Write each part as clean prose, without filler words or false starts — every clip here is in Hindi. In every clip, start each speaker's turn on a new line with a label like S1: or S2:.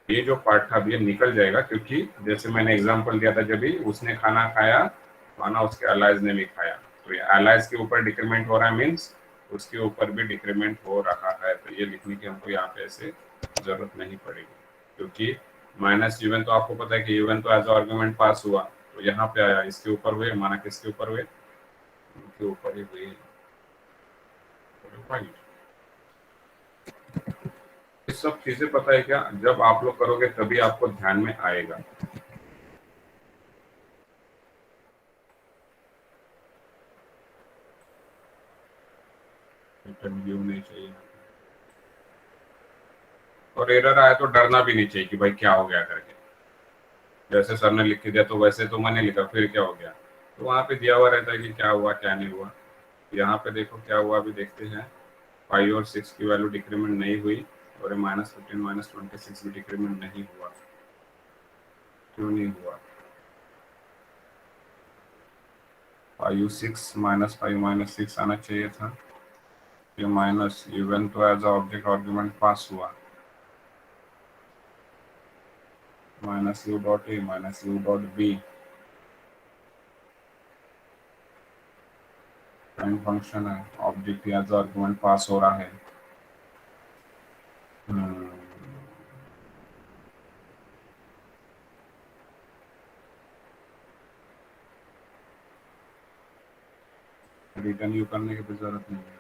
S1: ये जो पार्ट था अब ये निकल जाएगा, क्योंकि जैसे मैंने एग्जांपल दिया था, जब भी उसने खाना खाया माना उसके अलाइज ने भी खाया, तो ये अलाइज के ऊपर डिक्रीमेंट हो रहा है, मीन्स उसके ऊपर भी डिक्रीमेंट हो रहा है। तो ये लिखने की हमको यहाँ पे ऐसे जरूरत नहीं पड़ेगी, क्योंकि माइनस यूएन तो आपको पता है कि यूएन तो एज आर्गुमेंट पास हुआ, तो यहाँ पे आया, इसके ऊपर हुए, माना किसके ऊपर हुए, उनके ऊपर ही हुए। ये सब चीजें पता है क्या, जब आप लोग करोगे तभी आपको ध्यान में आएगा। इंटरव्यू नहीं चाहिए, और एरर आया तो डरना भी नहीं चाहिए कि भाई क्या हो गया करके। जैसे सर ने लिख के दिया तो वैसे तो मैंने लिखा, फिर क्या हो गया, तो वहां पे दिया हुआ रहता है कि क्या हुआ क्या नहीं हुआ। यहाँ पे देखो क्या हुआ, अभी देखते हैं। 5 और 6 की वैल्यू डिक्रीमेंट नहीं हुई, और -15 -26 भी डिक्रीमेंट नहीं हुआ। क्यों नहीं हुआ? 5 6 -5 -6 आना चाहिए था। ये माइनस इवन तो एज ऑब्जेक्ट आर्ग्यूमेंट पास हुआ, -u.a -u.b प्राइम फंक्शन है, ऑब्जेक्ट एज आर्ग्यूमेंट पास हो रहा है। रिटर्न यू करने की भी जरूरत नहीं है।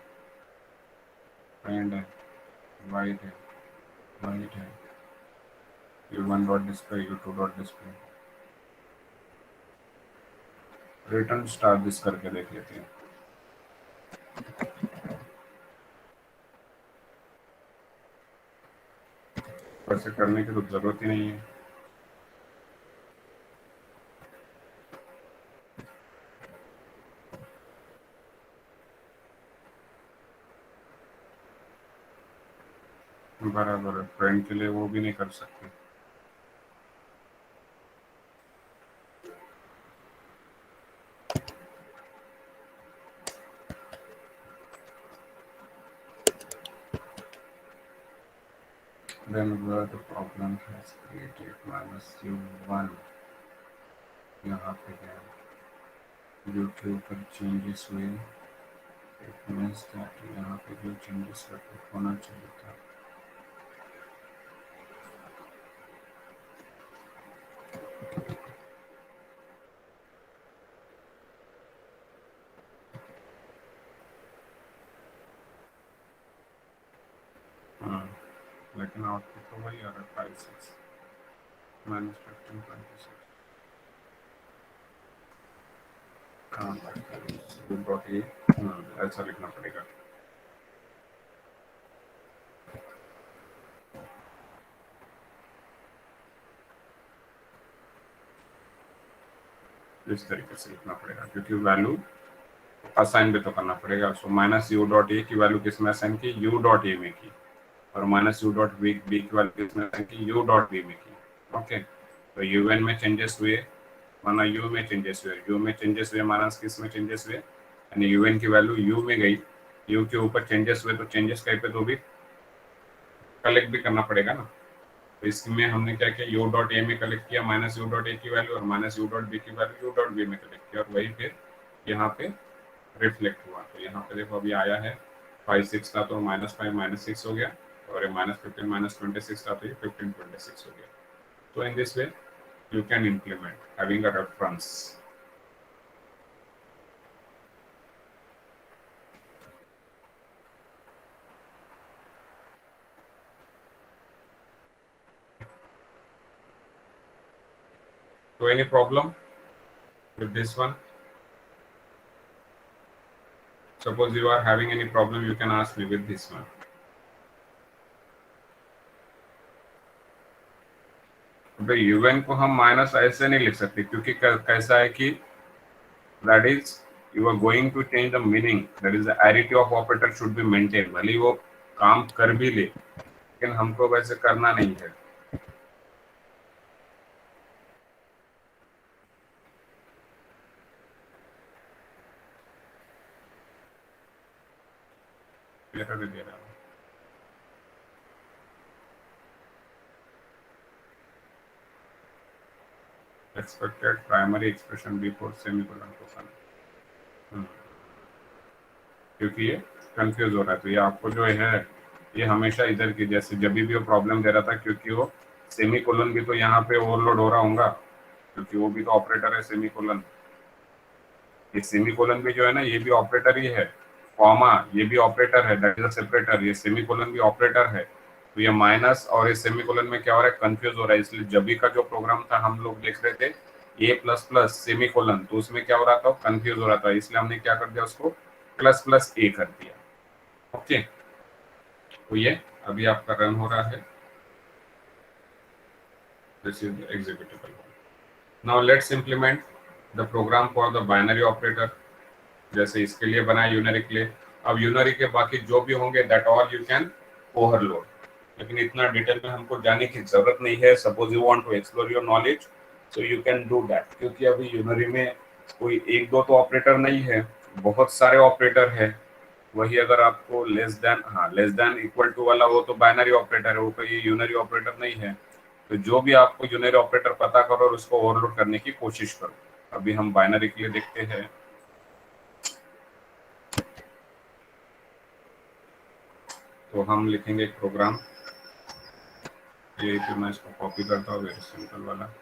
S1: फ्रेंड है, वाइट है, वाइट है, u1 dot display, u2 dot display. Return star this करके देख लेते हैं। वैसे करने की तो जरूरत ही नहीं है। बराबर है, फ्रेंड के लिए वो भी नहीं कर सकते। Then where the problem has created -u1 यहाँ पे गया, u के ऊपर चेंजेस हुए, इट मीन्स दैट यहाँ पे जो चेंजेस होना चाहिए था। लेकिन आउटपुट तो वही आ रहा है, 5 6 -15 26। ऐसा लिखना पड़ेगा। इस तरीके से लिखना पड़ेगा, क्योंकि वैल्यू असाइन भी तो करना पड़ेगा। सो -u.a की वैल्यू किसमें असाइन की, u.a में की, और -u.b की वैल्यू किसमें असाइन की, u.b में की। ओके, तो un में चेंजेस हुए, माना u में चेंजेस हुए, u में चेंजेस हुए माना किस में चेंजेस हुए, यानी un की वैल्यू u में गई, u के ऊपर चेंजेस हुए, तो चेंजेस कहीं पे तो भी कलेक्ट भी करना पड़ेगा ना। तो इसमें हमने क्या किया, u.a में कलेक्ट किया -u.a की वैल्यू, और -u.b की वैल्यू u.b में कलेक्ट किया, और वही फिर यहाँ पे रिफ्लेक्ट हुआ। तो यहाँ पे देखो अभी आया है 5 6 था तो -5 -6 हो गया, और -15 -26 था तो ये 15 26 हो गया। तो in this way you can implement having a reference. So any problem with this one? Suppose you are having any problem, you can ask me with this one. भाई यूएन को हम माइनस ऐसे नहीं लिख सकते, क्योंकि कैसा है कि that is you are going to change the meaning, that is the arity of operator should be maintained। भले वो काम कर भी ले, लेकिन हमको वैसे करना नहीं है। दे रहा हूँ। Expected primary expression before semicolon को करना, क्योंकि ये कंफ्यूज हो रहा है। तो ये आपको जो है ये हमेशा इधर की, जैसे जब भी वो प्रॉब्लम दे रहा था, क्योंकि वो सेमीकोलन भी तो यहाँ पे ओवरलोड हो रहा होगा, क्योंकि वो भी तो ऑपरेटर है सेमीकोलन। ये सेमीकोलन भी जो है ना, ये भी ऑपरेटर ही है, कॉमा ये भी ऑपरेटर है, दैट इज अ सेपरेटर, ये सेमीकोलन भी ऑपरेटर है। तो ये माइनस और इस सेमीकोलन में क्या हो रहा है, कंफ्यूज हो रहा है। इसलिए जब भी का जो प्रोग्राम था हम लोग देख रहे थे ए प्लस प्लस सेमीकोलन, तो उसमें क्या हो रहा था, कंफ्यूज हो रहा था, इसलिए हमने क्या कर दिया, उसको प्लस प्लस ए कर दिया। ओके, तो ये अभी आपका रन हो रहा है, this is executable. Now let's implement the program for the binary operator, जैसे इसके लिए बनाया यूनरी के लिए। अब यूनरी के बाकी जो भी होंगे that all you can overload, लेकिन इतना डिटेल में हमको जाने की जरूरत नहीं है। Suppose you want to explore your knowledge, so you can do that, क्योंकि अभी यूनरी में कोई एक दो तो ऑपरेटर नहीं है, बहुत सारे ऑपरेटर है। वही अगर आपको लेस देन, हाँ लेस देन इक्वल टू वाला, वो तो बाइनरी ऑपरेटर है, वो कोई यूनरी ऑपरेटर नहीं है। तो जो भी आपको यूनरी ऑपरेटर पता करो और उसको ओवरलोड करने की कोशिश करो। अभी हम बाइनरी के लिए देखते हैं। तो हम लिखेंगे एक प्रोग्राम, ये फिर मैं इसको कॉपी करता हूँ, वेरी सिंपल वाला।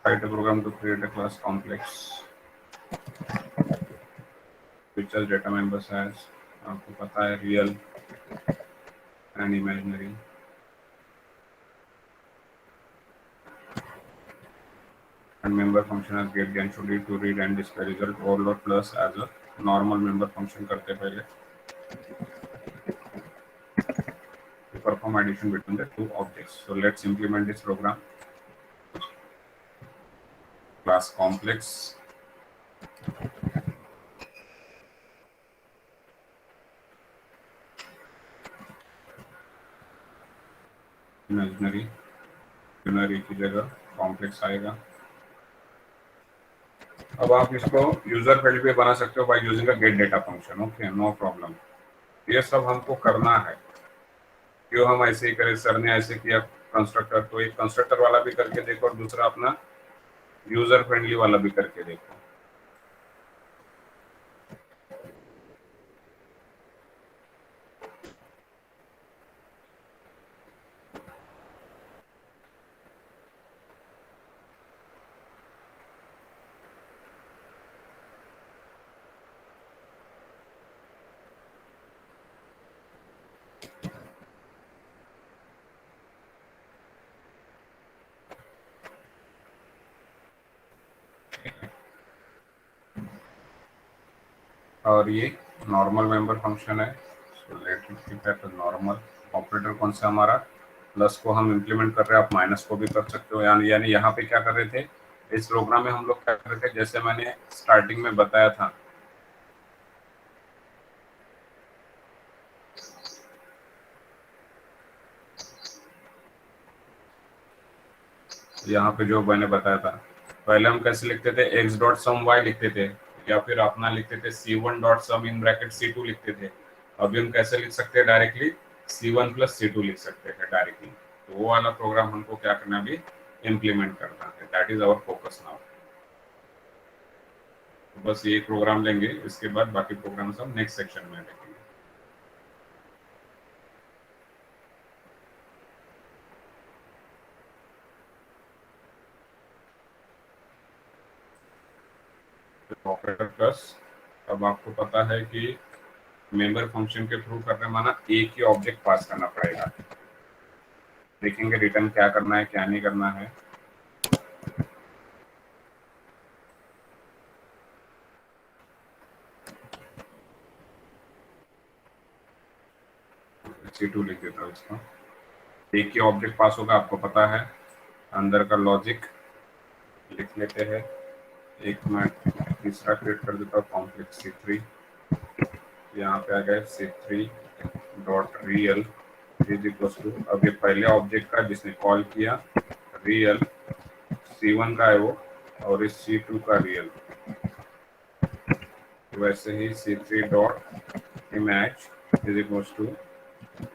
S1: Write a program to create a class complex which has data members as, आपको पता है, real and imaginary. And member function as get and should read to read and display result, overload plus as a normal member function करते पहले to perform addition between the two objects. So let's implement this program. Class complex imaginary, unary की जगह कॉम्प्लेक्स आएगा। अब आप इसको यूजर फील्ड पे बना सकते हो by using a get data function. Okay, no problem. ये सब हमको करना है, क्यों हम ऐसे ही करें, सर ने ऐसे किया कंस्ट्रक्टर, तो एक कंस्ट्रक्टर वाला भी करके देखो और दूसरा अपना यूजर फ्रेंडली वाला भी करके देखो। और ये नॉर्मल मेंबर फंक्शन है, so let it keep at normal. Operator कौन सा हमारा, प्लस को हम इंप्लीमेंट कर रहे हैं, आप माइनस को भी कर सकते हो। यानी यहाँ पे क्या कर रहे थे इस प्रोग्राम में, हम लोग क्या कर रहे थे, जैसे मैंने स्टार्टिंग में बताया था, यहाँ पे जो मैंने बताया था, पहले हम कैसे लिखते थे, x डॉट सम y लिखते थे, या फिर अपना लिखते थे c1 dot some in bracket c2 लिखते थे। अभी हम कैसे लिख सकते हैं, डायरेक्टली c1 प्लस c2 लिख सकते हैं डायरेक्टली। तो वो वाला प्रोग्राम हमको क्या करना, भी इम्प्लीमेंट करना है, that is our focus now. बस ये प्रोग्राम लेंगे, इसके बाद बाकी प्रोग्राम्स हम नेक्स्ट सेक्शन में देखेंगे। ऑपरेटर प्लस, अब आपको पता है कि मेंबर फंक्शन के थ्रू करने माना एक ही ऑब्जेक्ट पास करना पड़ेगा। देखेंगे रिटर्न क्या करना है क्या नहीं करना है। C2 लिख देता हूँ इसको, एक ही ऑब्जेक्ट पास होगा, आपको पता है। अंदर का लॉजिक लिख लेते हैं, एक मैं तीसरा क्रिएट कर देता हूँ, कॉम्प्लेक्स C3। यहाँ पे आ गए C3 dot real is equal to, अब ये पहले ऑब्जेक्ट का जिसने कॉल किया रियल, C1 का है वो, और इस C2 का रियल। वैसे ही C3 dot image is equals to,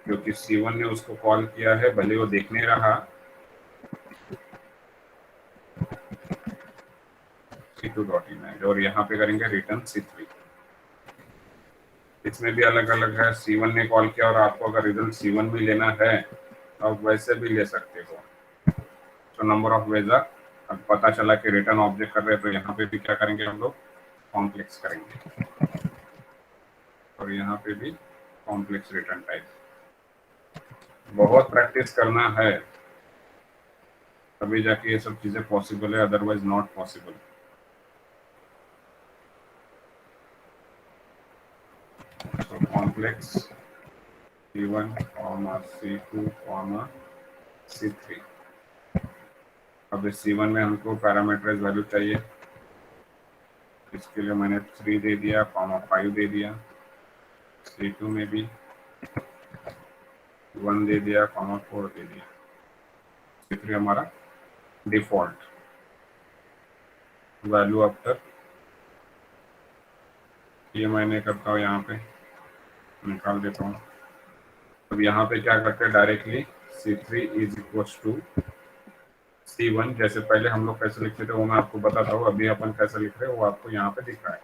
S1: क्योंकि C1 ने उसको कॉल किया है, भले वो देख नहीं रहा, C2 डॉट इमेज, और यहाँ पे करेंगे रिटर्न C3। इसमें भी अलग अलग है, C1 ने कॉल किया और आपको अगर रिजल्ट C1 भी लेना है तो आप वैसे भी ले सकते हो। तो नंबर ऑफ वेज आर, अब पता चला कि रिटर्न ऑब्जेक्ट कर रहे हैं, तो यहाँ पे भी क्या करेंगे हम लोग, कॉम्प्लेक्स करेंगे, और यहाँ पे भी कॉम्प्लेक्स रिटर्न टाइप। बहुत प्रैक्टिस करना है तभी जाके ये सब चीजें पॉसिबल है, अदरवाइज नॉट पॉसिबल। तो कॉम्प्लेक्स C1, C2, C3। अब इस C1 में हमको पैरामीटराइज वैल्यू चाहिए, इसके लिए मैंने 3 दे दिया, 5 दे दिया। C2 में भी 1 दे दिया, 4 दे दिया। C3 हमारा डिफॉल्ट वैल्यू अब तक ये मैंने करता हूँ, यहाँ पे निकाल देता हूँ। अब यहाँ पे क्या करते हैं, directly C3 is equal to C1, जैसे पहले हम लोग कैसे लिखते थे वो मैं आपको बताता हूँ। अभी अपन कैसे लिख रहे हैं वो आपको यहाँ पे दिख रहा है।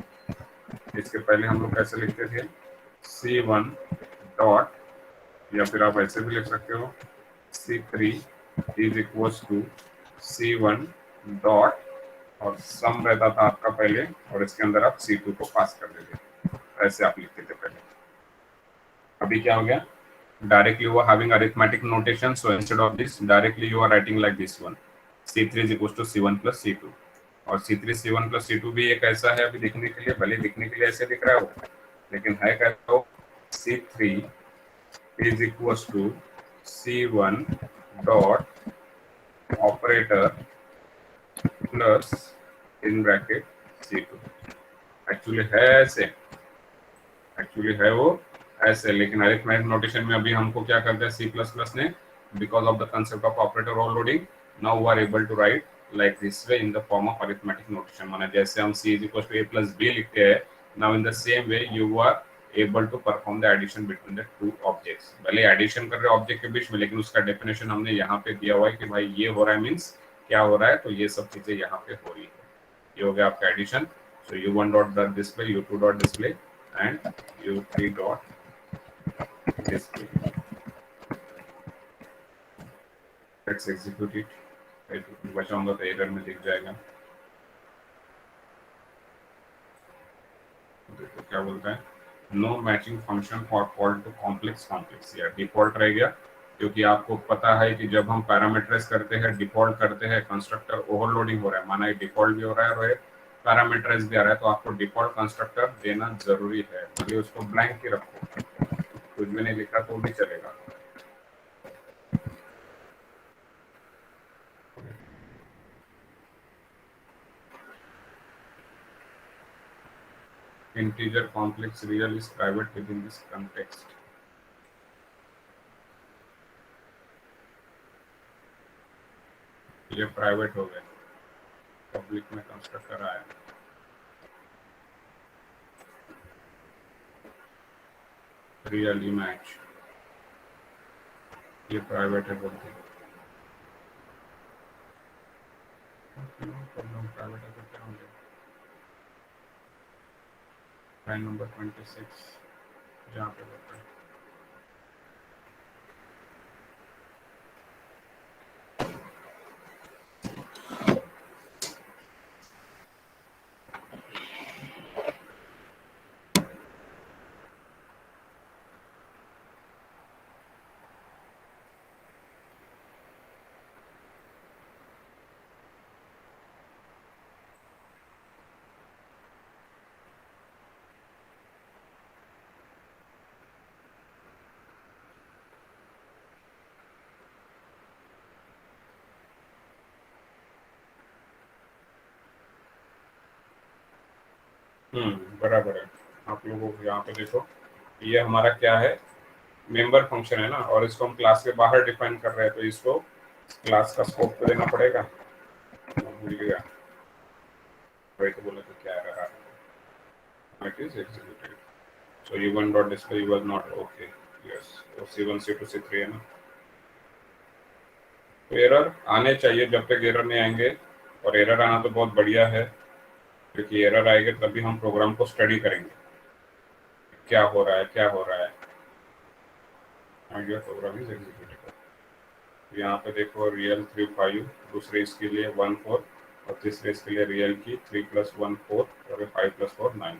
S1: इसके पहले हम लोग कैसे लिखते थे, C1 डॉट, या फिर आप ऐसे भी लिख सकते हो, C3 is equal to C1 dot, और सम रहता था आपका पहले, और इसके अंदर आप C2 को पास कर देते, ऐसे आप लिखते थे पहले। अभी क्या हो गया, directly you are having arithmetic notation, so instead of this directly you are writing like this one, C3 is equals to C1 plus C2, और C3 C1 plus C2 भी एक ऐसा है, अभी दिखने के लिए, भले दिखने के लिए ऐसे दिख रहा है वो, लेकिन है कहता हो C3 is equals to C1 dot operator plus in bracket C2। Actually है ऐसे, एक्चुअली है वो ऐसे, लेकिन अरिथमेटिक नोटेशन में अभी हमको क्या करते हैं C++ ने, because of the concept of operator overloading, now we are able to write like this way in the form of arithmetic notation. माने जैसे हम C = A + B लिखते हैं, now in the same way you are able to perform the addition between the two objects. भले एडिशन कर रहे ऑब्जेक्ट के बीच में, लेकिन उसका डेफिनेशन हमने यहाँ पे दिया हुआ है कि भाई ये हो रहा है मीन्स क्या हो रहा है, तो ये सब चीजें यहाँ पे हो रही है। ये हो गया आपका addition. So U1 dot display, U2 dot display and U3 dot display. Let's execute it. बचाऊंगा तो एरर में दिख जाएगा। देखो क्या बोलता है, no matching function for call to complex. या डिफॉल्ट रह गया, क्योंकि आपको पता है कि जब हम पैरामीटराइज करते हैं, डिफॉल्ट करते हैं, कंस्ट्रक्टर ओवरलोडिंग हो रहा है, माना ये डिफॉल्ट भी हो रहा है और पैरामीटराइज भी आ रहा है, तो आपको डिफॉल्ट कंस्ट्रक्टर देना जरूरी है। भले उसको ब्लैंक ही रखो, कुछ भी नहीं लिखा तो भी चलेगा। integer complex real is private within this context। ये प्राइवेट हो गया, पब्लिक में कंस्ट्रक्टर आया। रियल इमेज ये प्राइवेट है बोलते हैं। प्राइवेट है तो क्या होंगे, लाइन नंबर 26 जहाँ पे होता है। बराबर है। आप लोगों को यहाँ पे देखो, ये हमारा क्या है, मेंबर फंक्शन है ना, और इसको हम क्लास के बाहर डिफाइन कर रहे हैं, तो इसको क्लास का स्कोप तो देना पड़ेगा। भूल गया, वही तो बोला तो क्या रहा। it is executed. So e1 dot display was not okay. Yes, तो c1 c2 c3 है ना. तो एरर आने चाहिए, जब तक एरर नहीं आएंगे, और एरर आना तो बहुत बढ़िया है, क्योंकि एरर आएगा तभी हम प्रोग्राम को स्टडी करेंगे क्या हो रहा है क्या हो रहा है. Idea program is executable. यहाँ पे देखो रियल 3 5, दूसरे इसके लिए 1 4, और तीसरे इसके लिए रियल की 3 + 1 4 और 5 + 4 9.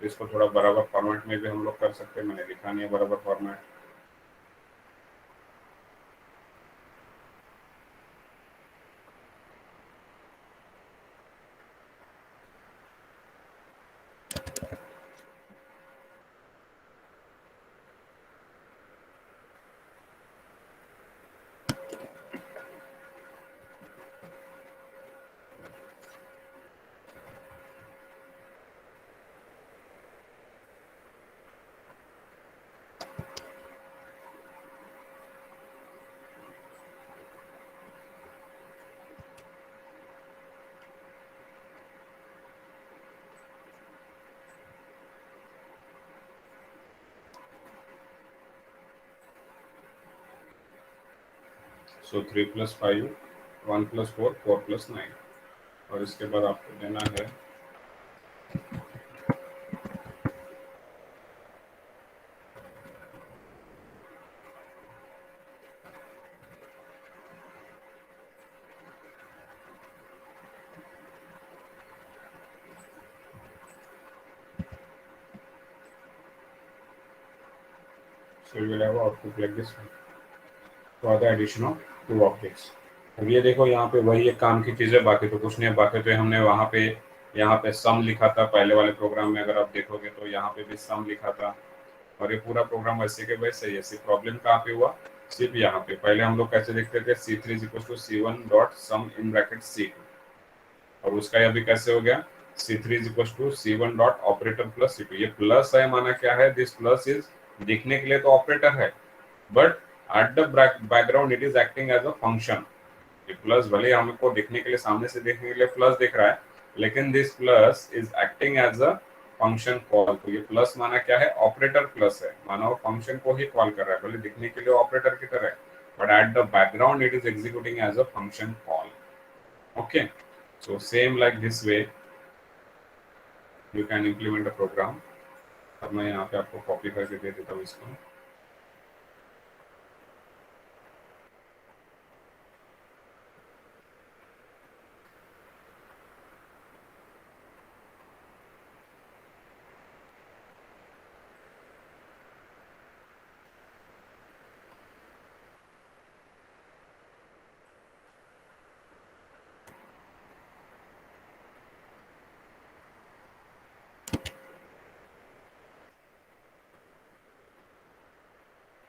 S1: तो इसको थोड़ा बराबर फॉर्मेट में भी हम लोग कर सकते हैं, मैंने लिखा नहीं है बराबर फॉर्मेट. सो 3 + 5 1 + 4 4 + 9, और इसके बाद आपको देना है so you will have output like this one for the addition of 2 objects. अब ये देखो यहाँ पे वही एक काम की चीज़ है, बाकी तो कुछ नहीं है. बाकी तो हमने वहाँ पे यहाँ पे सम लिखा था पहले वाले प्रोग्राम में, अगर आप देखोगे तो यहाँ पे भी सम लिखा था, और ये पूरा प्रोग्राम वैसे के वैसे ही है. सिर्फ प्रॉब्लम कहाँ पे हुआ, सिर्फ यहाँ पे. पहले हम लोग कैसे लिखते थे, c3 = c1 dot some in bracket c2, और उसका अभी कैसे हो गया, c3 = c1 dot operator plus c2. ये प्लस है, माना क्या है, दिस प्लस इज दिखने के लिए तो ऑपरेटर है, but at the background it is acting as a function. ये प्लस भले हमको दिखने के लिए, सामने से देखने के लिए प्लस दिख रहा है, लेकिन this plus is acting as a function call. तो ये प्लस माना क्या है, ऑपरेटर प्लस है, माना वो फंक्शन को ही कॉल कर रहा है, भले दिखने के लिए ऑपरेटर की तरह है, but at the background it is executing as a function call. Okay, so same like this way you can implement a program. अब मैं यहाँ पे आपको कॉपी करके दे देता हूँ इसको.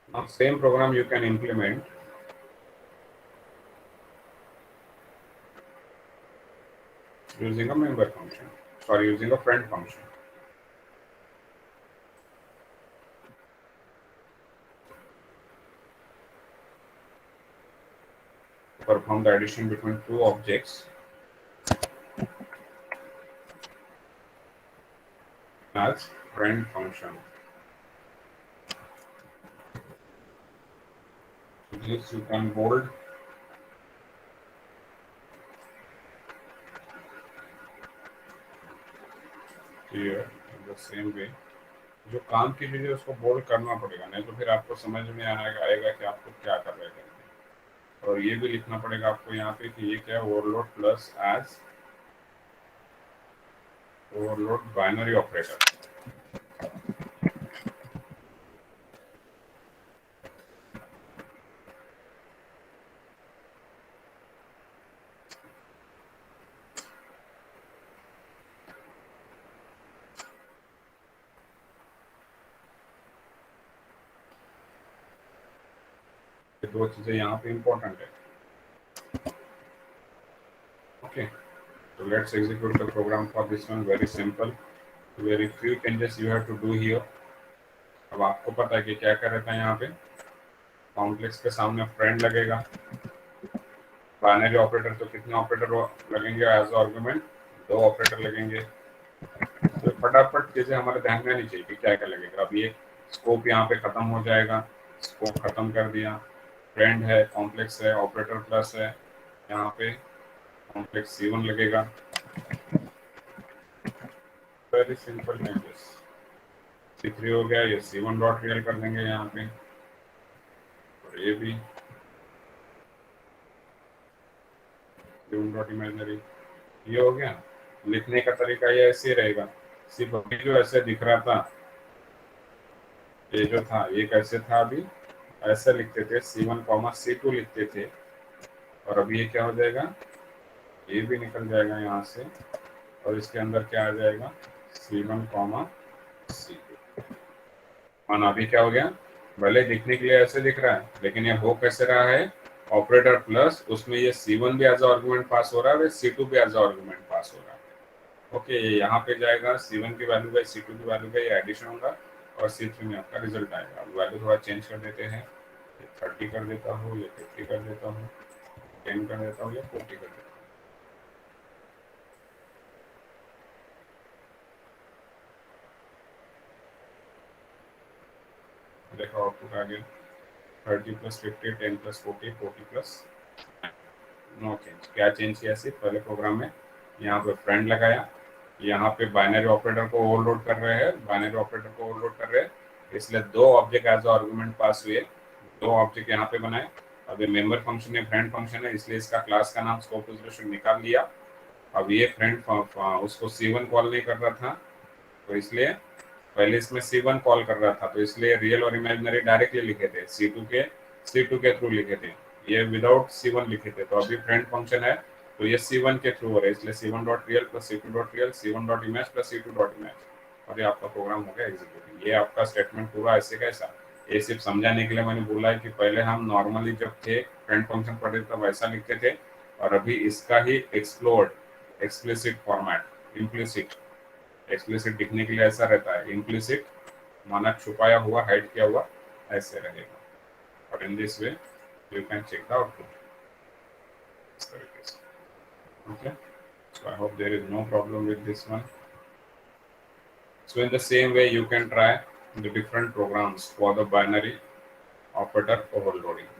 S1: Now same program you can implement using a member function, sorry, using a friend function. Perform the addition between 2 objects as friend function. This you can bold. Here in the same way, जो काम की चीज़ है उसको बोल्ड करना पड़ेगा, नहीं तो फिर आपको समझ में आएगा कि आपको क्या कर रहे हैं. और ये भी लिखना पड़ेगा आपको यहाँ पे कि ये क्या है, overload plus as overload binary operator. ये 2 चीजें यहाँ पे इंपॉर्टेंट है. Okay, so let's execute the program for this one. Very simple, very few changes you have to do here. अब आपको पता है कि क्या कर रहा था, यहाँ पे कॉम्प्लेक्स के सामने फ्रेंड लगेगा. बाइनरी ऑपरेटर तो कितने ऑपरेटर लगेंगे एज आर्गुमेंट, 2 ऑपरेटर लगेंगे. तो फटाफट चीजें हमारे ध्यान में आनी चाहिए कि क्या क्या लगेगा। अब ये स्कोप यहाँ पे खत्म हो जाएगा, स्कोप खत्म कर दिया। फ्रेंड है, कॉम्प्लेक्स है, ऑपरेटर प्लस है, यहाँ पे कॉम्प्लेक्स C1 लगेगा। Very simple changes. C3 हो गया, ये C1 डॉट रियल कर देंगे यहाँ पे, और ये भी C1 डॉट इमेजनरी। ये हो गया। लिखने का तरीका ये ऐसे ही रहेगा, सिर्फ अभी जो ऐसे दिख रहा था, ये जो था ये कैसे था, अभी ऐसे लिखते थे C1 कॉमा C2 लिखते थे, और अभी ये क्या हो जाएगा, ये भी निकल जाएगा यहाँ से, और इसके अंदर क्या आ जाएगा, C1 कॉमा C2। माना अभी क्या हो गया, भले दिखने के लिए ऐसे दिख रहा है, लेकिन ये हो कैसे रहा है, ऑपरेटर प्लस, उसमें ये C1 भी एज आर्गुमेंट पास हो रहा है, C2 भी एज आर्गुमेंट पास हो रहा है। ओके, ये यहाँ पे जाएगा, C1 की वैल्यू बाई C2 की वैल्यू का ये एडिशन होगा, और C3 में आपका रिजल्ट आएगा। अब वैल्यू थोड़ा चेंज कर देते हैं, 30 कर देता हूँ, ये 50 कर देता हूँ, 10 कर देता हूँ, या 40 कर देता हूँ। देखो आउटपुट आ गया, 30 plus 50, 10 plus 40, 40 plus, no change. क्या चेंज किया, सिर्फ पहले प्रोग्राम में यहाँ पे फ्रेंड लगाया, यहाँ पे बाइनरी ऑपरेटर को ओवरलोड कर रहे हैं, बाइनरी ऑपरेटर को ओवरलोड कर रहे हैं, इसलिए दो ऑब्जेक्ट एज आर्गुमेंट पास हुए, दो ऑब्जेक्ट यहाँ पे बनाए। अब ये मेंबर फंक्शन है, फ्रेंड फंक्शन है, इसलिए इसका क्लास का नाम स्कोप रिजोल्यूशन निकाल लिया। अब ये फ्रेंड उसको C1 कॉल नहीं कर रहा था, तो इसलिए पहले इसमें C1 कॉल कर रहा था, तो इसलिए रियल और इमेजिनरी डायरेक्टली लिखे थे, C2 के थ्रू लिखे थे, ये विदाउट C1 लिखे थे। तो अभी फ्रेंड फंक्शन है, तो ये C1 के थ्रू हो रहा है, इसलिए C1 dot real plus C2 dot real, C1 dot image plus C2 dot image, और ये आपका प्रोग्राम हो गया एग्जीक्यूट। ये आपका स्टेटमेंट पूरा ऐसे कैसा, ये सिर्फ समझाने के लिए मैंने बोला है कि पहले हम नॉर्मली जब थे फ्रेंड फंक्शन पढ़े तब वैसा लिखते थे, और अभी इसका ही explored explicit format, implicit, explicit दिखने के लिए ऐसा रहता है, इम्प्लिसिट माना छुपाया हुआ, हाइड किया हुआ, ऐसे रहेगा। और in this way you can check the output इस तरीके से। Okay, so I hope there is no problem with this one. So in the same way you can try the different programs for the binary operator overloading.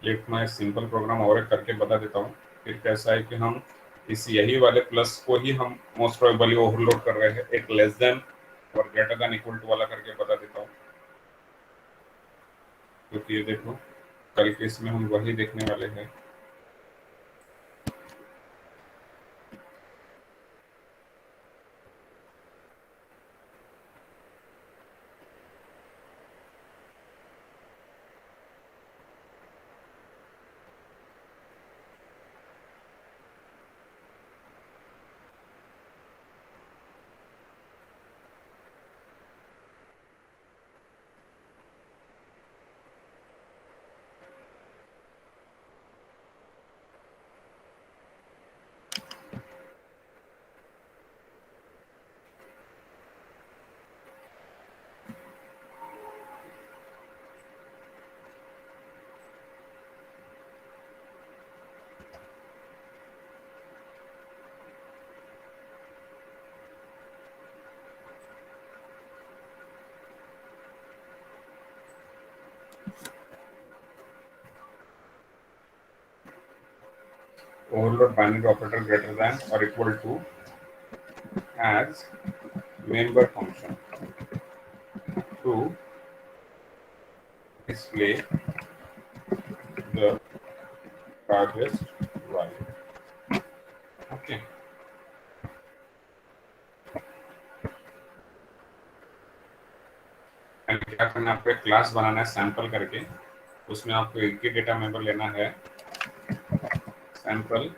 S1: एक मैं सिंपल प्रोग्राम और एक करके बता देता हूँ, फिर कैसा है कि हम इस यही वाले प्लस को ही हम मोस्ट प्रोबेबली ओवरलोड कर रहे हैं, एक लेस देन और ग्रेटर देन इक्वल टू वाला करके बता देता हूँ, क्योंकि ये देखो कल के इसमें हम वही देखने वाले हैं। Overload binary operator greater than or equal to as member function to display the largest value. Okay. And क्या करना है, आपको एक क्लास बनाना है सैंपल करके, उसमें आपको एक ही डेटा मेंबर लेना है, सैंपल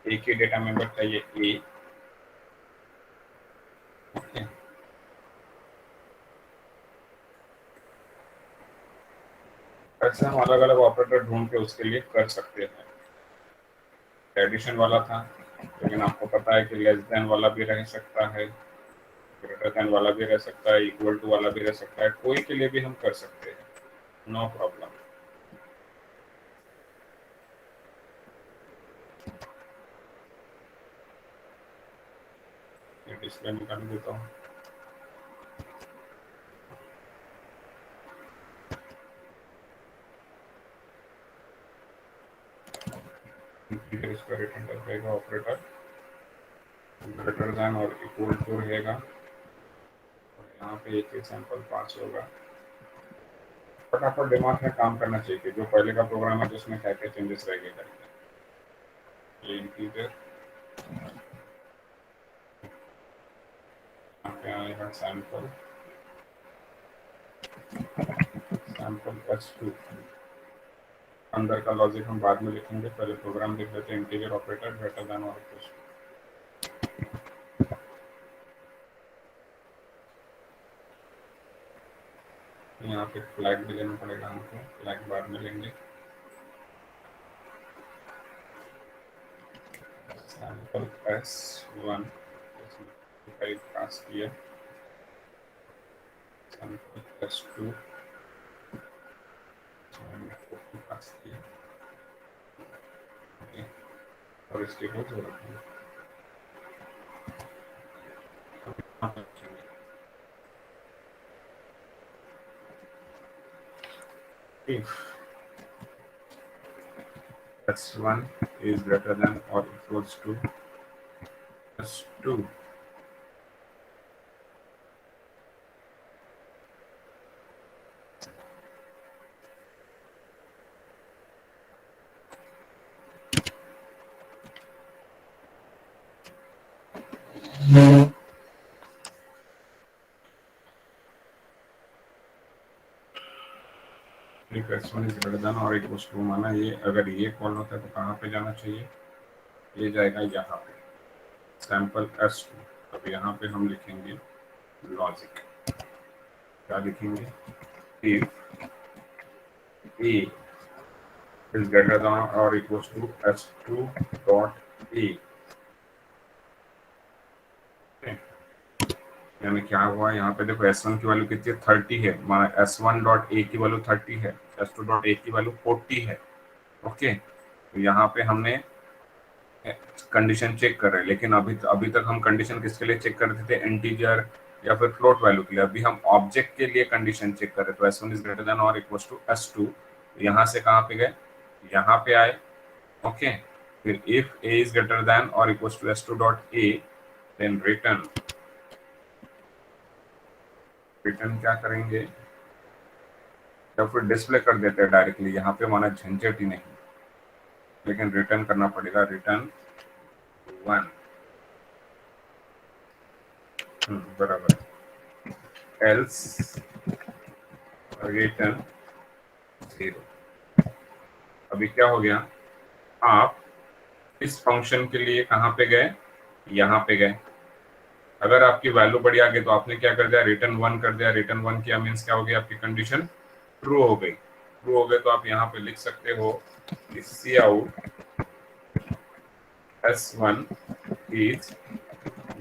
S1: एक ही डेटा मेंबर चाहिए ए। ओके, ऐसे हम अलग अलग ऑपरेटर ढूंढ के उसके लिए कर सकते हैं। एडिशन वाला था, लेकिन आपको पता है कि लेस देन वाला भी रह सकता है, ग्रेटर देन वाला भी रह सकता है, इक्वल टू वाला भी रह सकता है, कोई के लिए भी हम कर सकते हैं, नो प्रॉब्लम। ये डिस्प्ले निकाल देता हूँ। इसका रिटर्न कर देगा ऑपरेटर ग्रेटर देन और इक्वल टू रहेगा, और यहाँ पे एक एग्जाम्पल पास होगा। फटाफट दिमाग में काम करना चाहिए कि जो पहले का प्रोग्राम है जिसमें क्या क्या चेंजेस रहेंगे करके। ये इंटीजर यहाँ पे आएगा सैम्पल s2। अंदर का लॉजिक हम बाद में लिखेंगे, पहले प्रोग्राम देख लेते हैं। इंटीजर ऑपरेटर ग्रेटर देन और इक्वल टू। यहाँ पे फ्लैग भी लेना पड़ेगा हमको, फ्लैग बाद में लेंगे। सैम्पल s1 पास किया, सैम्पल s2 पास किया, और इसके को जोड़ देंगे। If s1 is greater than or equals to s2, if s1 is greater than or equals to, माना ये अगर ये कॉल होता है तो कहाँ पे जाना चाहिए, ये जाएगा यहाँ पे सैम्पल s2। अब यहाँ पे हम लिखेंगे लॉजिक, क्या लिखेंगे, if a is greater than or equals to s2 dot a, यानी क्या हुआ यहाँ पे देखो s1 की वैल्यू कितनी है, 30 है, माना s1 डॉट a की वैल्यू 30 है, s2 डॉट a की वैल्यू 40 है। ओके, तो यहाँ पे हमने कंडीशन चेक कर रहे हैं, लेकिन अभी तक हम कंडीशन किसके लिए चेक कर रहे थे, इंटीजर या फिर फ्लोट वैल्यू के लिए। अभी हम ऑब्जेक्ट के लिए कंडीशन चेक कर रहे हैं, तो s1 is greater than or equals to s2। यहाँ से कहाँ पे गए, यहाँ पे आए। ओके, फिर if a is greater than or equals to s2 dot a, then return क्या करेंगे, या फिर डिस्प्ले कर देते हैं डायरेक्टली, यहाँ पे माना झंझट ही नहीं, लेकिन रिटर्न करना पड़ेगा, रिटर्न 1 बराबर, एल्स रिटर्न 0। अभी क्या हो गया, आप इस फंक्शन के लिए कहाँ पे गए, यहाँ पे गए। अगर आपकी वैल्यू बड़ी आ गई तो आपने क्या कर दिया, रिटर्न 1 कर दिया। रिटर्न 1 किया मीन्स क्या हो गया, आपकी कंडीशन ट्रू हो गई। ट्रू हो गए तो आप यहाँ पे लिख सकते हो कि cout s1 is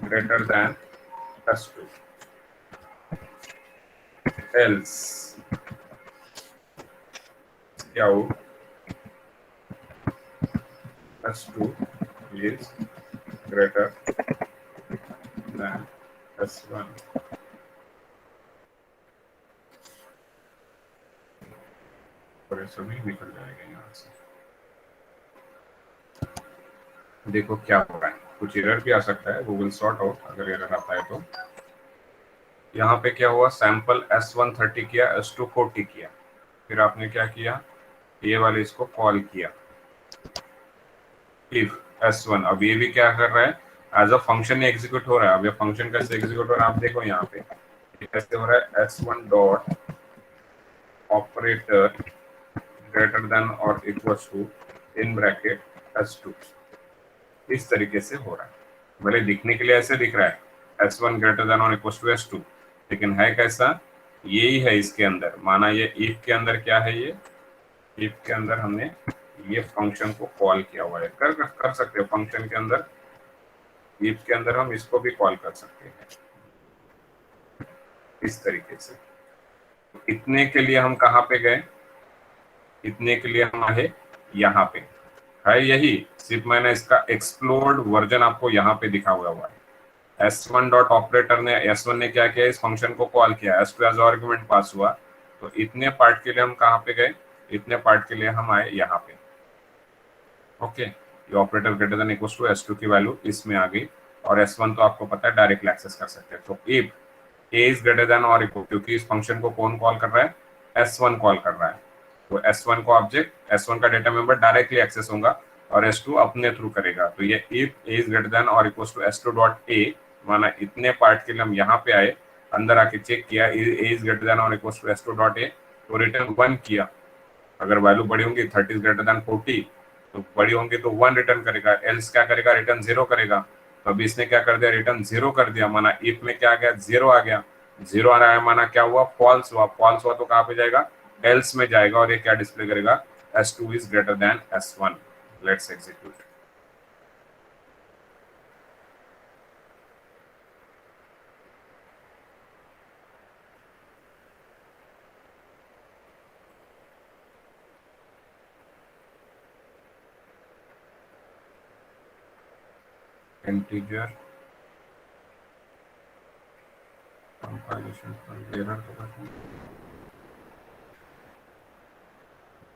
S1: greater than s2, else cout s2 is greater than s1। और ये सभी निकल जाएगा यहाँ से। देखो क्या हो रहा है, कुछ एरर भी आ सकता है, वो विल सॉर्ट आउट अगर एरर आता है तो। यहाँ पे क्या हुआ, सैंपल s1 30 किया, s2 40 किया, फिर आपने क्या किया, ये वाले इसको कॉल किया इफ s1। अब ये भी क्या कर रहा है, एज अ फंक्शन एग्जीक्यूट हो रहा है। अब ये फंक्शन कैसे एग्जीक्यूट हो रहा है आप देखो, यहाँ पे कैसे हो रहा है, s1 dot operator greater than or equals to in bracket s2, इस तरीके से हो रहा है। भले दिखने के लिए ऐसे दिख रहा है s1 greater than or equals to s2, लेकिन है कैसा, यही है इसके अंदर। माना ये इफ के अंदर क्या है, ये इफ के अंदर हमने ये फंक्शन को कॉल किया हुआ है, कर सकते हैं फंक्शन के अंदर, इफ के अंदर हम इसको भी कॉल कर सकते हैं इस तरीके से। इतने के लिए हम कहाँ पे गए, इतने के लिए हम आए यहाँ पे, है यही, सिर्फ मैंने इसका एक्सप्लोर्ड वर्जन आपको यहाँ पे दिखा हुआ है। S1 डॉट ऑपरेटर ने, S1 ने क्या किया, इस फंक्शन को कॉल किया, S2 एज आर्गुमेंट पास हुआ, तो इतने पार्ट के लिए हम कहाँ पे गए, इतने पार्ट के लिए हम आए यहाँ पे। ओके, ये operator greater than equal to S2 की वैल्यू इसमें आ गई, और S1 तो आपको पता है डायरेक्टली एक्सेस कर सकते हैं। तो if A is greater than और इक्वल, क्योंकि इस फंक्शन को कौन कॉल कर रहा है, S1 कॉल कर रहा है, तो S1 को ऑब्जेक्ट, S1 का डेटा मेंबर डायरेक्टली एक्सेस होगा और S2 अपने थ्रू करेगा। तो ये if A is greater than और equal to S2 dot A, माना इतने पार्ट के लिए हम यहाँ पे आए, अंदर आके चेक किया A इज ग्रेटर देन और equal to S2 dot A, तो रिटर्न 1 किया। अगर वैल्यू बड़ी होंगी 30 इज ग्रेटर देन 40, तो बड़ी होंगी तो 1 रिटर्न करेगा, एल्स क्या करेगा, रिटर्न 0 करेगा। तो अभी इसने क्या कर दिया, रिटर्न 0 कर दिया, माना इफ में क्या आ गया, 0 आ गया। 0 आ रहा है माना क्या हुआ, फॉल्स हुआ, फॉल्स हुआ तो कहाँ पे जाएगा, एल्स में जाएगा, और ये क्या डिस्प्ले करेगा, S2 is greater then S1। Let's execute. Integer compilation पर एरर तो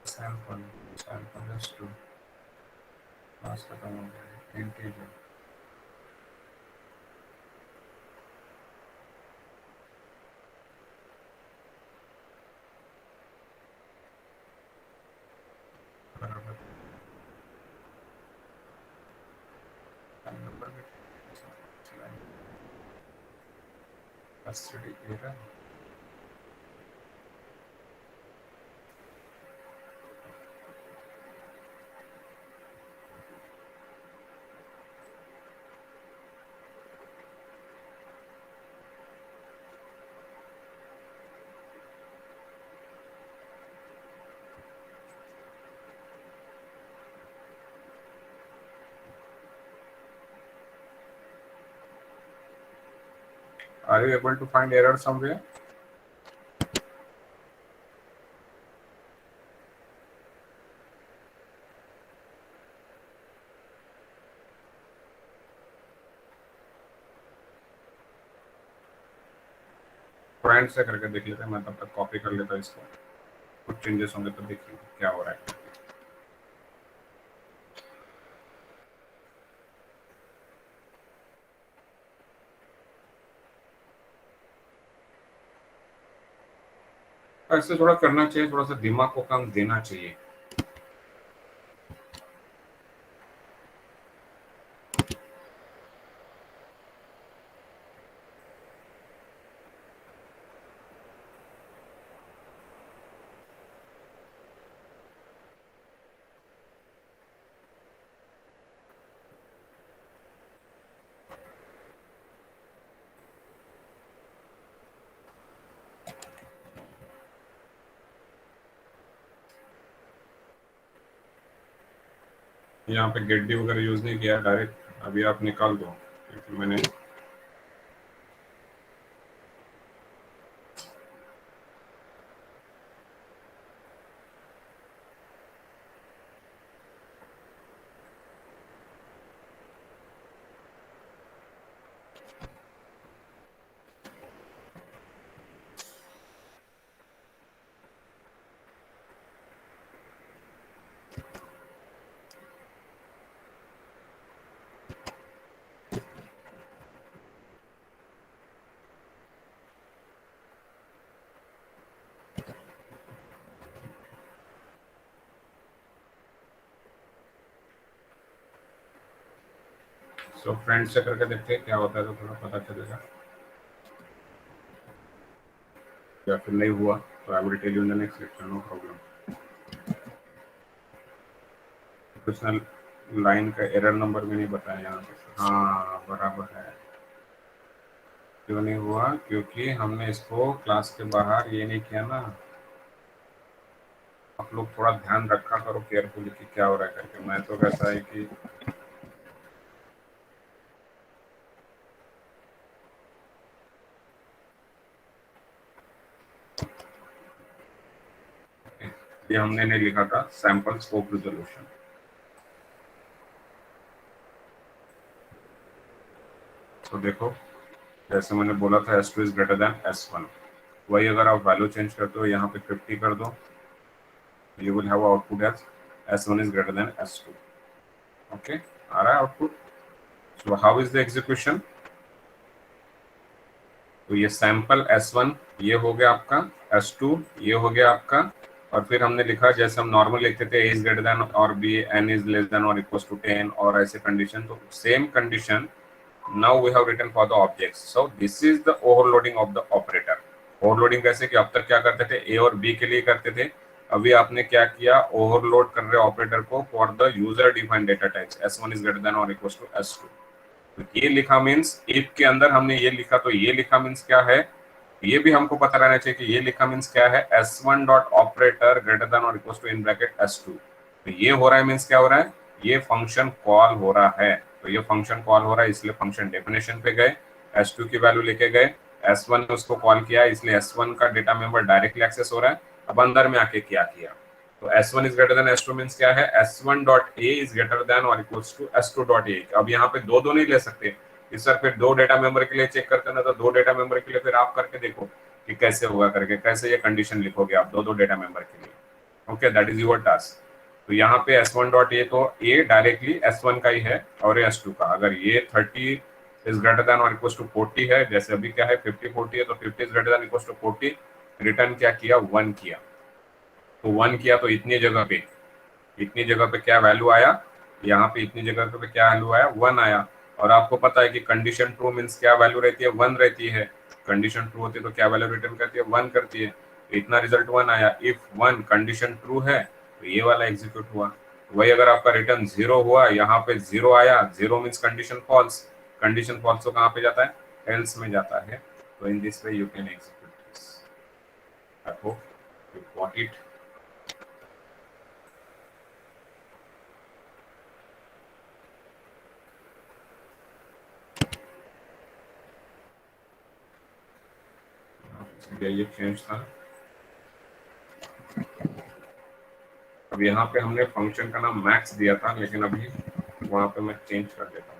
S1: सैंपल, सैंपल S2 क्लास खत्म हो गया, इंटीजर बराबर number custody error। Are you able to find error somewhere? Friend से करके देख लेते हैं, मैं तब तक कॉपी कर लेता इसको, कुछ चेंजेस होंगे तो देखिए क्या हो रहा है। ऐसे थोड़ा करना चाहिए, थोड़ा सा दिमाग को काम देना चाहिए। यहाँ पे गेट डी वगैरह यूज नहीं किया, डायरेक्ट अभी आप निकाल दो, क्योंकि मैंने सो फ्रेंड से करके देखते हैं क्या होता है, तो थोड़ा पता चलेगा, या फिर नहीं हुआ तो I will tell you in the next lecture, no problem. कुछ ना, लाइन का एरर नंबर भी नहीं बताया यहाँ पे, हाँ बराबर है। क्यों नहीं हुआ, क्योंकि हमने इसको क्लास के बाहर ये नहीं किया ना, आप लोग थोड़ा ध्यान रखा करो केयरफुली कि क्या हो रहा है करके। मैं तो कैसा है कि ये हमने नहीं लिखा था सैंपल स्कोप रिजोल्यूशन। तो देखो जैसे मैंने बोला था S2 is greater then S1, वही अगर आप वैल्यू चेंज करते हो यहाँ पे 50 कर दो, you will have output as S1 is greater than S2। Okay, आ रहा है output. So how is the execution? तो ये सैंपल S1 ये हो गया आपका, S2 ये हो गया आपका, और फिर हमने लिखा जैसे हम नॉर्मल लिखते थे A इज ग्रेटर देन और B, N is less than और इक्वल टू 10 और ऐसे कंडीशन। तो same condition now we have written for the objects, so this is the overloading of the operator। Overloading कैसे कि अब तक क्या करते थे ए और बी के लिए करते थे, अभी आपने क्या किया ओवरलोड कर रहे ऑपरेटर को for the user defined data types S1 is greater than और इक्वल टू S2। तो ये लिखा मींस इफ के अंदर हमने ये लिखा, तो ये लिखा मींस क्या है, ये भी हमको पता रहना चाहिए कि ये लिखा मींस क्या है, S1 dot operator greater than और equal to in bracket S2। तो ये हो रहा है मींस क्या हो रहा है, ये फंक्शन कॉल हो रहा है। तो ये फंक्शन कॉल हो रहा है इसलिए फंक्शन डेफिनेशन पे गए, S2 की वैल्यू लेके गए, S1 ने उसको कॉल किया इसलिए S1 का डेटा मेंबर डायरेक्टली एक्सेस हो रहा है। अब अंदर में आके क्या किया, तो S1 is greater than S2 means क्या है, S1 dot A is greater than or equals to S2 dot A। अब यहाँ पे दो दो नहीं ले सकते इस सर, फिर दो डेटा मेंबर के लिए चेक करते ना, तो दो डेटा मेंबर के लिए फिर आप करके देखो कि कैसे होगा करके, कैसे ये कंडीशन लिखोगे आप दो दो डेटा मेंबर के लिए। Okay, that is your task. तो यहाँ पे S1 डॉट A, तो A डायरेक्टली S1 का ही है और ये S2 का। अगर ये 30 इज ग्रेटर देन और इक्वल टू 40 है, जैसे अभी क्या है 50 40 है, तो 50 is greater than equal to 40, return क्या किया 1 किया। तो 1 किया तो इतनी जगह पे क्या वैल्यू आया, यहाँ पे इतनी जगह पे क्या वैल्यू आया 1 आया। और आपको पता है कि कंडीशन ट्रू मींस क्या वैल्यू रहती है 1 रहती है, कंडीशन ट्रू होती है तो क्या वैल्यू रिटर्न करती है 1 करती है। तो इतना रिजल्ट 1 आया, इफ 1 कंडीशन ट्रू है तो ये वाला एग्जीक्यूट हुआ। वही अगर आपका रिटर्न 0 हुआ, यहाँ पे 0 आया, 0 means condition false, condition false तो कहाँ पे जाता है एल्स में जाता है। तो in this way you can execute this. I hope you got it. ये चेंज था। अब यहाँ पे हमने फंक्शन का नाम मैक्स दिया था, लेकिन अभी वहां पे मैं चेंज कर देता हूँ।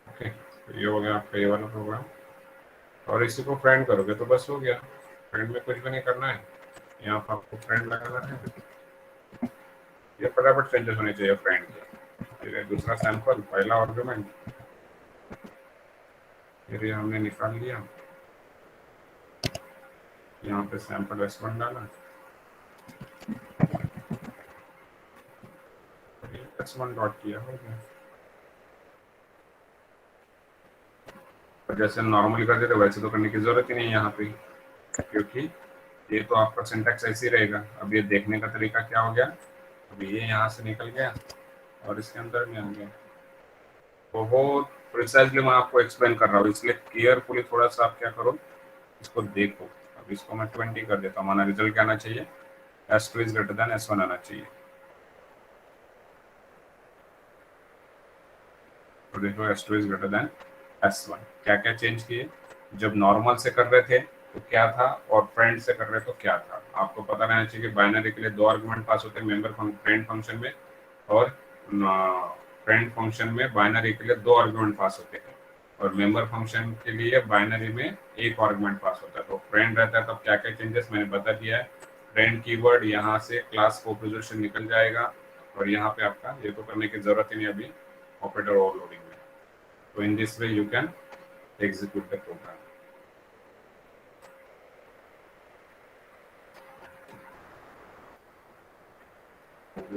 S1: ओके, तो ये हो गया आपका ये वाला प्रोग्राम, और इसी को फ्रेंड करोगे तो बस हो गया। फ्रेंड में कुछ भी नहीं करना है, यहाँ पर आपको फ्रेंड लगाना है। ये फटाफट चेंजेस होने चाहिए फ्रेंड के। फिर ये दूसरा सैंपल, पहला आर्गुमेंट, फिर ये हमने निकाल लिया, यहाँ पे सैंपल S1 डाला, S1 डॉट किया, हो गया। और जैसे नॉर्मली करते थे वैसे तो करने की जरूरत ही नहीं है यहाँ पे, क्योंकि ये तो आपका सिंटैक्स ऐसे ही रहेगा। अब ये देखने का तरीका क्या हो गया, अब ये यहाँ से निकल गया और इसके अंदर में आ गया। बहुत प्रिसाइजली मैं आपको एक्सप्लेन कर रहा हूँ, इसलिए केयरफुली थोड़ा सा आप क्या करो, इसको देखो। अब इसको मैं 20 कर देता हूँ, हमारा रिजल्ट क्या आना चाहिए, S2 is greater then S1 आना चाहिए। तो देखो S2 is greater then S1। क्या क्या चेंज किए, जब नॉर्मल से कर रहे थे तो क्या था, और फ्रेंड से कर रहे तो क्या था। आपको पता रहना चाहिए कि बाइनरी के लिए दो आर्गुमेंट पास होते हैं, मेंबर फ्रेंड फंक्शन में, और फ्रेंड फंक्शन में बाइनरी के लिए दो आर्गुमेंट पास होते हैं, और मेंबर फंक्शन के लिए बाइनरी में एक आर्गुमेंट पास होता है। तो फ्रेंड रहता है तब क्या क्या चेंजेस मैंने बता दिया है। फ्रेंड कीवर्ड यहाँ से क्लास को पोजीशन निकल जाएगा, और यहाँ पे आपका ये तो करने की जरूरत ही नहीं अभी ऑपरेटर ओवरलोडिंग में। तो in this way you can execute the program.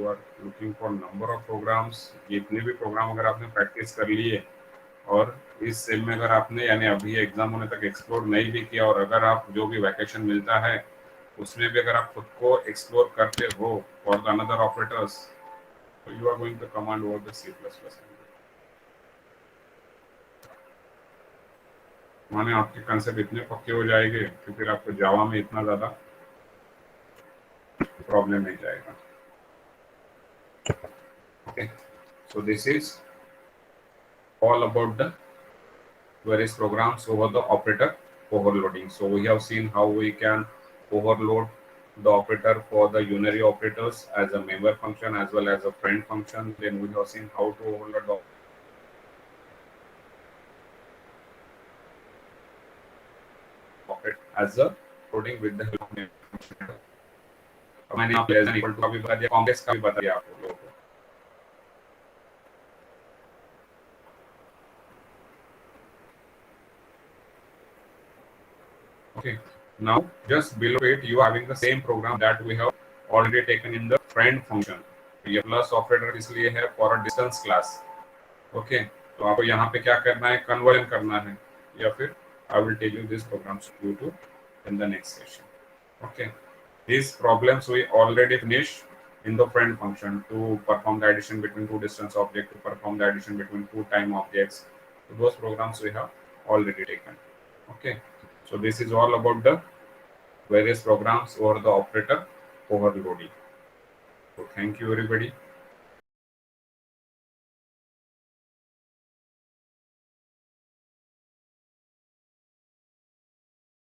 S1: You are looking for number of programs, जितने भी प्रोग्राम अगर आपने प्रैक्टिस कर लिए और इस सेम में अगर आपने यानी अभी एग्जाम होने तक एक्सप्लोर नहीं भी किया, और अगर आप जो भी वैकेशन मिलता है उसमें भी अगर आप खुद को एक्सप्लोर करते हो फॉर द अनदर ऑपरेटर्स, तो you are going to command over the C++। माने आपके कंसेप्ट इतने पक्के हो जाएंगे कि फिर आपको जावा में इतना ज्यादा प्रॉब्लम नहीं जाएगा। Okay, so this is all about the various programs over the operator overloading. So we have seen how we can overload the operator for the unary operators as a member function as well as a friend function. Then we have seen how to overload the operator as a loading with the help of member function. मैंने यहाँ less than equal to का भी बता दिया, complex का भी बता दिया आप लोगों को। Okay, now just below it you are having the same program that we have already taken in the friend function. ये प्लस ऑपरेटर इसलिए है for a distance class. Okay, तो आपको यहाँ पे क्या करना है, कन्वर्जन करना है, या फिर I will tell you this programs to to in the next session. Okay, these problems we already finished in the friend function to perform the addition between two distance objects, to perform the addition between two time objects. So those programs we have already taken. Okay, so this is all about the various programs over the operator overloading. So thank you everybody.